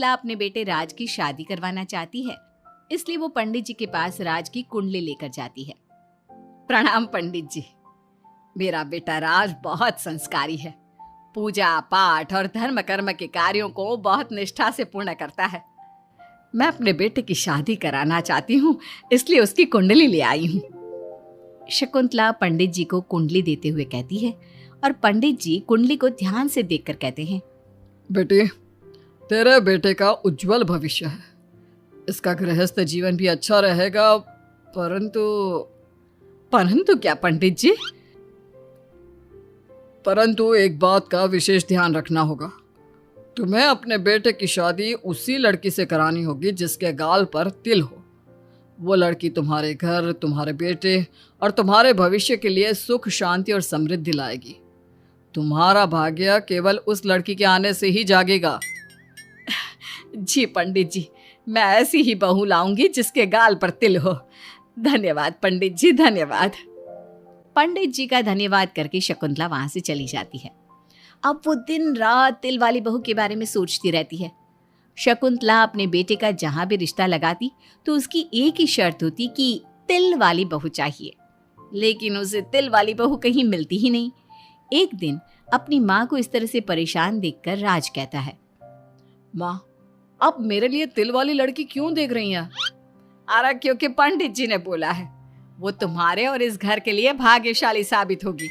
ला अपने बेटे राज की शादी करवाना चाहती है, इसलिए वो पंडित जी के पास राज की कुंडली लेकर जाती है। प्रणाम पंडित जी, मेरा बेटा राज बहुत संस्कारी है। पूजा पाठ और धर्म कर्म के कार्यों को बहुत निष्ठा से पूर्ण करता है। मैं अपने बेटे की शादी कराना चाहती हूँ, इसलिए उसकी कुंडली ले आई हूँ। शकुंतला पंडित जी को कुंडली देते हुए कहती है और पंडित जी कुंडली को ध्यान से देखकर कहते हैं, बेटे, तेरे बेटे का उज्जवल भविष्य है। इसका गृहस्थ जीवन भी अच्छा रहेगा, परंतु क्या पंडित जी? परंतु एक बात का विशेष ध्यान रखना होगा। तुम्हें अपने बेटे की शादी उसी लड़की से करानी होगी जिसके गाल पर तिल हो। वो लड़की तुम्हारे घर, तुम्हारे बेटे और तुम्हारे भविष्य के लिए सुख, शांति और समृद्धि लाएगी। तुम्हारा भाग्य केवल उस लड़की के आने से ही जागेगा। जी पंडित जी, मैं ऐसी ही बहू लाऊंगी जिसके गाल पर तिल हो। धन्यवाद पंडित जी, धन्यवाद। पंडित जी का धन्यवाद करके शकुंतला वहां से चली जाती है। अब वो दिन रात तिल वाली बहू के बारे में सोचती रहती है। शकुंतला अपने बेटे का जहां भी रिश्ता लगाती तो उसकी एक ही शर्त होती कि तिल वाली बहू चाहिए, लेकिन उसे तिल वाली बहू कहीं मिलती ही नहीं। एक दिन अपनी माँ को इस तरह से परेशान देखकर राज कहता है, माँ, आप मेरे लिए तिल वाली लड़की क्यों देख रही हैं? अरे क्योंकि पंडित जी ने बोला है, वो तुम्हारे और इस घर के लिए भाग्यशाली साबित होगी।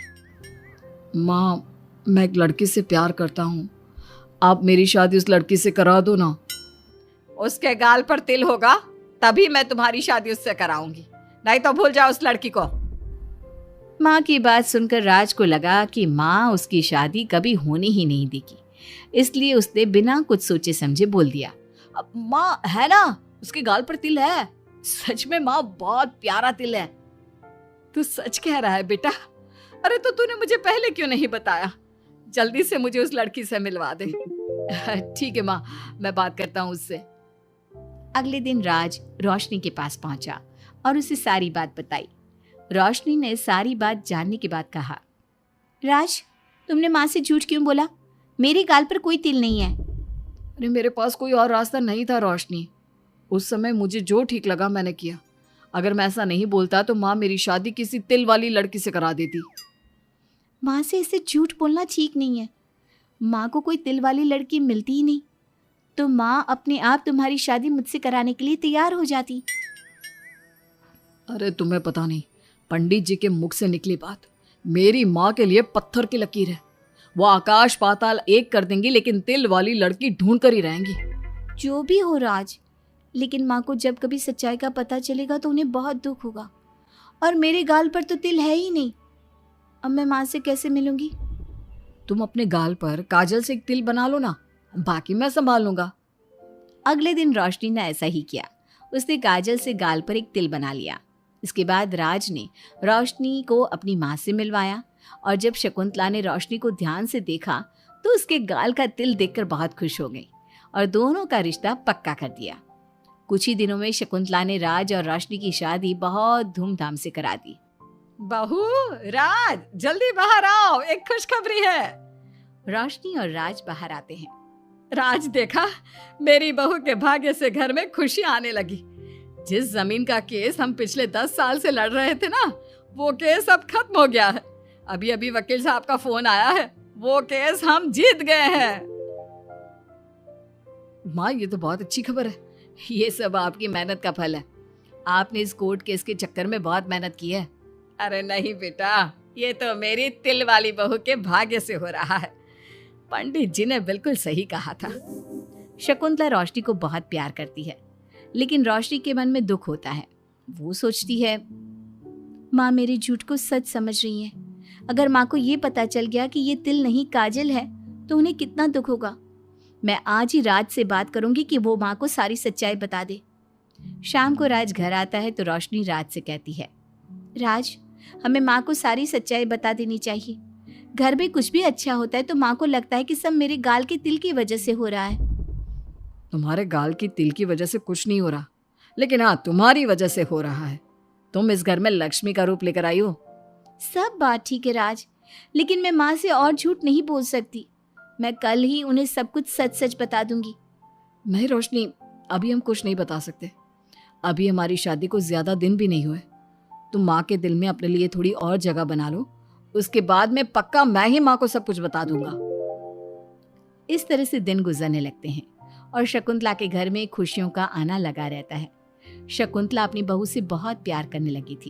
माँ, मैं एक लड़की से प्यार करता हूँ। आप मेरी शादी उस लड़की से करा दो ना। उसके गाल पर तिल होगा तभी मैं तुम्हारी शादी उससे कराऊंगी, नहीं तो भूल जाओ उस लड़की को। माँ की बात सुनकर राज को लगा कि माँ उसकी शादी कभी होने ही नहीं देगी, इसलिए उसने बिना कुछ सोचे समझे बोल दिया, अब माँ है ना, उसके गाल पर तिल है। सच में माँ, बहुत प्यारा तिल है। तू सच कह रहा है बेटा? अरे तो तूने मुझे पहले क्यों नहीं बताया? जल्दी से मुझे उस लड़की से मिलवा दे। ठीक है माँ, मैं बात करता हूँ उससे। अगले दिन राज रोशनी के पास पहुंचा और उसे सारी बात बताई। रोशनी ने सारी बात जानने के बाद कहा, राज, तुमने माँ से झूठ क्यों बोला? मेरे गाल पर कोई तिल नहीं है। अरे मेरे पास कोई और रास्ता नहीं था रोशनी। उस समय मुझे जो ठीक लगा मैंने किया। अगर मैं ऐसा नहीं बोलता तो माँ मेरी शादी किसी तिल वाली लड़की से करा देती। माँ से इसे झूठ बोलना ठीक नहीं है। माँ को कोई तिल वाली लड़की मिलती ही नहीं तो माँ अपने आप तुम्हारी शादी मुझसे कराने के लिए तैयार हो जाती। अरे तुम्हें पता नहीं, पंडित जी के मुख से निकली बात मेरी माँ के लिए पत्थर की लकीर है। वो आकाश पाताल एक कर देंगी, लेकिन तिल वाली लड़की ढूंढ कर ही रहेंगी। जो भी हो राज, लेकिन माँ को जब कभी सच्चाई का पता चलेगा तो उन्हें बहुत दुख होगा। और मेरे गाल पर तो तिल है ही नहीं, अब मैं माँ से कैसे मिलूंगी? तुम अपने गाल पर काजल से एक तिल बना लो ना, बाकी मैं संभाल लूंगा। अगले दिन रोशनी ने ऐसा ही किया। उसने काजल से गाल पर एक तिल बना लिया। इसके बाद राज ने रोशनी को अपनी माँ से मिलवाया और जब शकुंतला ने रोशनी को ध्यान से देखा तो उसके गाल का तिल देखकर बहुत खुश हो गई और दोनों का रिश्ता पक्का कर दिया। कुछ ही दिनों में शकुंतला ने राज और रोशनी की शादी बहुत धूमधाम से करा दी। बहू, राज, जल्दी बाहर आओ, एक खुशखबरी है। रोशनी और राज बाहर आते हैं। राज, देखा, मेरी बहू के भाग्य से घर में खुशी आने लगी। जिस जमीन का केस हम पिछले 10 साल से लड़ रहे थे ना, वो केस अब खत्म हो गया है। अभी अभी वकील साहब का फोन आया है, वो केस हम जीत गए हैं। माँ, ये तो बहुत अच्छी खबर है। ये सब आपकी मेहनत का फल है। आपने इस कोर्ट केस के चक्कर में बहुत मेहनत की है। अरे नहीं बेटा, ये तो मेरी तिल वाली बहू के भाग्य से हो रहा है। पंडित जी ने बिल्कुल सही कहा था। शकुंतला रोशनी को बहुत प्यार करती है, लेकिन रोशनी के मन में दुख होता है। वो सोचती है, माँ मेरे झूठ को सच समझ रही है। अगर माँ को ये पता चल गया कि ये तिल नहीं काजल है तो उन्हें कितना दुख होगा। मैं आज ही राज से बात करूंगी कि वो माँ को सारी सच्चाई बता दे। शाम को राज घर आता है तो रोशनी राज से कहती है, राज, हमें माँ को सारी सच्चाई बता देनी चाहिए। घर में कुछ भी अच्छा होता है तो माँ को लगता है कि सब मेरे गाल के तिल की वजह से हो रहा है। तुम्हारे गाल की तिल की वजह से कुछ नहीं हो रहा, लेकिन हाँ, तुम्हारी वजह से हो रहा है। तुम इस घर में लक्ष्मी का रूप लेकर आई हो। सब बात ठीक है राज, लेकिन मैं माँ से और झूठ नहीं बोल सकती। मैं कल ही उन्हें सब कुछ सच सच बता दूंगी। नहीं रोशनी, अभी हम कुछ नहीं बता सकते। अभी हमारी शादी को ज्यादा दिन भी नहीं हुए। तुम माँ के दिल में अपने लिए थोड़ी और जगह बना लो, उसके बाद में पक्का मैं ही माँ को सब कुछ बता दूंगा। इस तरह से दिन गुजरने लगते हैं और शकुंतला के घर में खुशियों का आना लगा रहता है। शकुंतला अपनी बहू से बहुत प्यार करने लगी थी।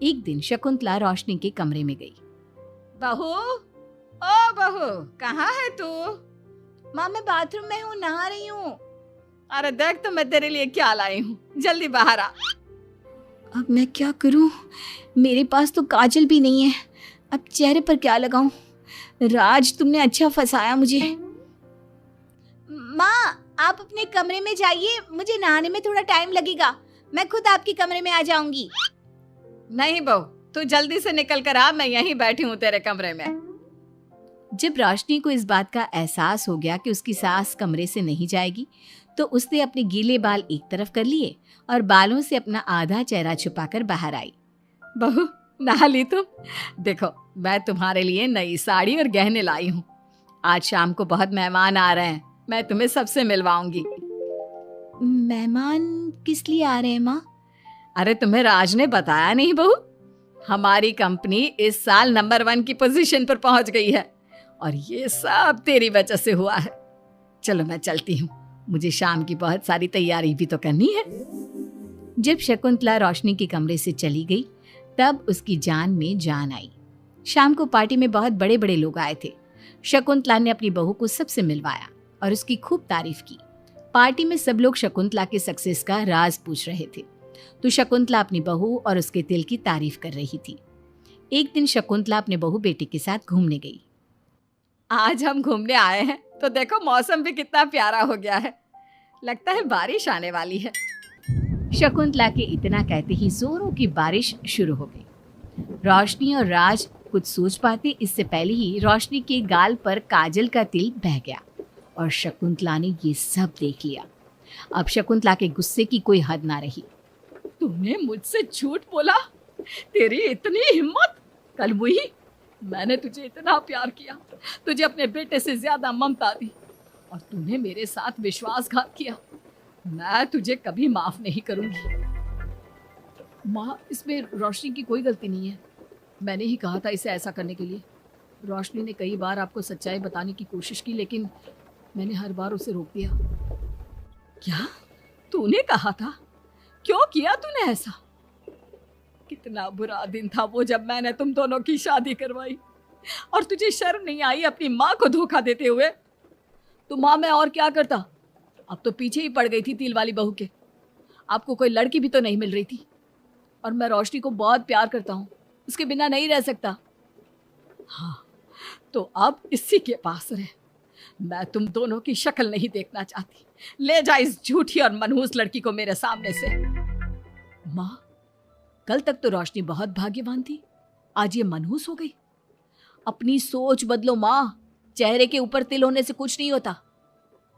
एक दिन शकुंतला रोशनी के कमरे में गई। बहू, ओ बहू, कहाँ है तू? माँ मैं बाथरूम में हूँ, नहा रही हूँ। अरे देख तो मैं तेरे लिए क्या लाई हूँ, जल्दी बाहर आ। अब मैं क्या करूँ? मेरे पास तो काजल भी नहीं है, अब चेहरे पर क्या लगाऊं? राज, तुमने अच्छा फंसाया मुझे। माँ आप अपने कमरे में जाइए, मुझे नहाने में थोड़ा टाइम लगेगा, मैं खुद आपके कमरे में आ जाऊंगी। नहीं बहू, तू जल्दी से निकल कर आ, मैं यहीं बैठी हूँ तेरे कमरे में। जब रोशनी को इस बात का एहसास हो गया कि उसकी सास कमरे से नहीं जाएगी, तो उसने अपने गीले बाल एक तरफ कर लिए और बालों से अपना आधा चेहरा छुपाकर बाहर आई। बहू नहा ली तुम? देखो मैं तुम्हारे लिए नई साड़ी और गहने लाई हूँ। आज शाम को बहुत मेहमान आ रहे हैं, मैं तुम्हें सबसे मिलवाऊंगी। मेहमान किस लिए आ रहे हैं माँ? अरे तुम्हें राज ने बताया नहीं बहू? हमारी कंपनी इस साल नंबर 1 की पोजीशन पर पहुंच गई है और ये सब तेरी वजह से हुआ है। चलो मैं चलती हूँ, मुझे शाम की बहुत सारी तैयारी भी तो करनी है। जब शकुंतला रोशनी के कमरे से चली गई, तब उसकी जान में जान आई। शाम को पार्टी में बहुत बड़े बड़े लोग आए थे। शकुंतला ने अपनी बहू को सबसे मिलवाया और उसकी खूब तारीफ की। पार्टी में सब लोग शकुंतला के सक्सेस का राज पूछ रहे थे, तो शकुंतला अपनी बहू और उसके दिल की तारीफ कर रही थी। एक दिन शकुंतला अपने बहू बेटी के साथ घूमने गई। आज हम घूमने आए हैं तो देखो मौसम भी कितना प्यारा हो गया है, लगता है बारिश आने वाली है। शकुंतला के इतना कहते ही जोरों की बारिश शुरू हो गई। रोशनी और राज कुछ सोच पाते इससे पहले ही रोशनी के गाल पर काजल का तिल बह गया और शकुंतला ने ये सब देख लिया। अब शकुंतला के गुस्से की कोई हद ना रही। तूने मुझसे झूठ बोला? तेरी इतनी हिम्मत? कल वही मैंने तुझे इतना प्यार किया, तुझे अपने बेटे से ज्यादा ममता दी और तूने मेरे साथ विश्वासघात किया। मैं तुझे कभी माफ नहीं करूंगी। माँ, इसमें रोशनी की कोई गलती नहीं है, मैंने ही कहा था इसे ऐसा करने के लिए। रोशनी ने कई बार आपको सच्चाई बताने की कोशिश की, लेकिन मैंने हर बार उसे रोक दिया। क्या तूने कहा था? क्यों किया तूने ऐसा? कितना बुरा दिन था वो जब मैंने तुम दोनों की शादी करवाई और तुझे शर्म नहीं आई अपनी माँ को धोखा देते हुए? तो माँ मैं और क्या करता, अब तो पीछे ही पड़ गई थी तिल वाली बहू के। आपको कोई लड़की भी तो नहीं मिल रही थी और मैं रोशनी को बहुत प्यार करता हूँ, उसके बिना नहीं रह सकता। हाँ तो अब इसी के पास रहे, मैं तुम दोनों की शक्ल नहीं देखना चाहती। ले जा इस झूठी और मनहूस लड़की को मेरे सामने से। माँ, कल तक तो रोशनी बहुत भाग्यवान थी, आज ये मनहूस हो गई। अपनी सोच बदलो माँ, चेहरे के ऊपर तिल होने से कुछ नहीं होता।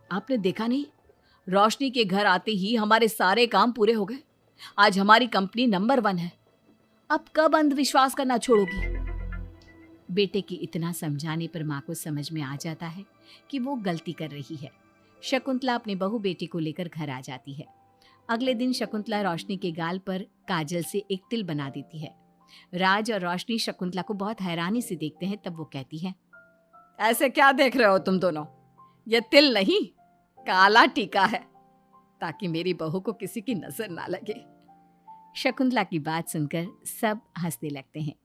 आपने देखा नहीं, रोशनी के घर आते ही हमारे सारे काम पूरे हो गए। आज हमारी कंपनी नंबर 1 है। अब कब अंधविश्वास करना छोड़ोगी? बेटे की इतना समझाने पर माँ को समझ में आ जाता है कि वो गलती कर रही है। शकुंतला अपने बहू बेटी को लेकर घर आ जाती है। अगले दिन शकुंतला रोशनी के गाल पर काजल से एक तिल बना देती है। राज और रोशनी शकुंतला को बहुत हैरानी से देखते हैं, तब वो कहती है, ऐसे क्या देख रहे हो तुम दोनों? ये तिल नहीं, काला टीका है, ताकि मेरी बहू को किसी की नजर ना लगे। शकुंतला की बात सुनकर सब हंसने लगते हैं।